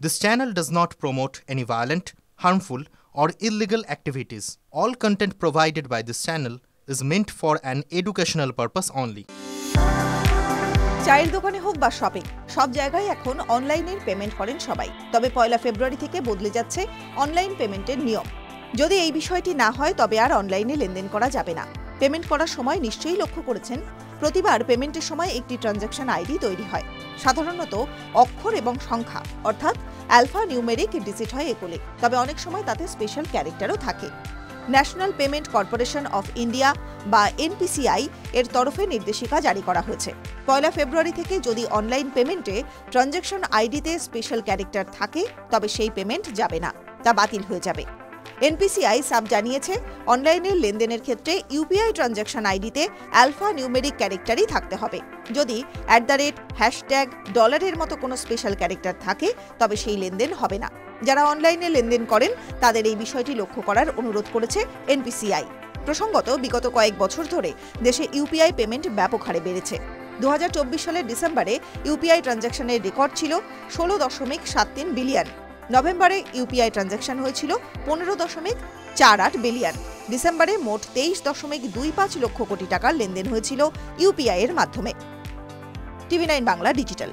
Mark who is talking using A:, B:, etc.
A: This channel does not promote any violent, harmful, or illegal activities. All content provided by this channel is meant for an educational purpose only.
B: চায়ের দোকানে হোক বা shopping, সব জায়গায় এখন অনলাইনের payment করেন সবাই। তবে 1 ফেব্রুয়ারি থেকে বদলে যাচ্ছে অনলাইন পেমেন্টের নিয়ম। যদি এই বিষয়টি না হয় তবে আর অনলাইনে লেনদেন করা যাবে না। পেমেন্ট করার সময় নিশ্চয়ই লক্ষ্য করেছেন, প্রতিবার পেমেন্টের সময় একটি ট্রানজ্যাকশন আইডি তৈরি হয়। সাধারণত অক্ষর এবং সংখ্যা অর্থাৎ অ্যালফা নিউমেরিক ডিজিট হয় এগুলি, তবে অনেক সময় তাতে স্পেশাল ক্যারেক্টারও থাকে। National payment corporation of India বা এনপিসিআই এর তরফে নির্দেশিকা জারি করা হয়েছে। 1 ফেব্রুয়ারি থেকে যদি অনলাইন পেমেন্টে ট্রানজ্যাকশন আইডিতে স্পেশাল ক্যারেক্টার থাকে তবে সেই পেমেন্ট যাবে না, তা বাতিল হয়ে যাবে। এনপিসিআই সাব জানিয়েছে, অনলাইনের লেনদেনের ক্ষেত্রে ইউপিআই ট্রানজ্যাকশন আইডিতে অ্যালফা নিউমেরিক ক্যারেক্টারই থাকতে হবে। যদি $, মতো কোনো স্পেশাল ক্যারেক্টার থাকে তবে সেই লেনদেন হবে না। যারা অনলাইনে লেনদেন করেন তাদের এই বিষয়টি লক্ষ্য করার অনুরোধ করেছে এনপিসিআই। প্রসঙ্গত, বিগত কয়েক বছর ধরে দেশে ইউপিআই পেমেন্ট ব্যাপক হারে বেড়েছে। 2024 সালের ডিসেম্বরে ইউপিআই ট্রানজ্যাকশনের রেকর্ড ছিল 16.73 বিলিয়ন। নভেম্বরে ইউপিআই ট্রানজ্যাকশন হয়েছিল 15.48 বিলিয়ন। ডিসেম্বরে মোট 23.25 লক্ষ কোটি টাকার লেনদেন হয়েছিল ইউপিআই এর মাধ্যমে। TV9 Bangla digital.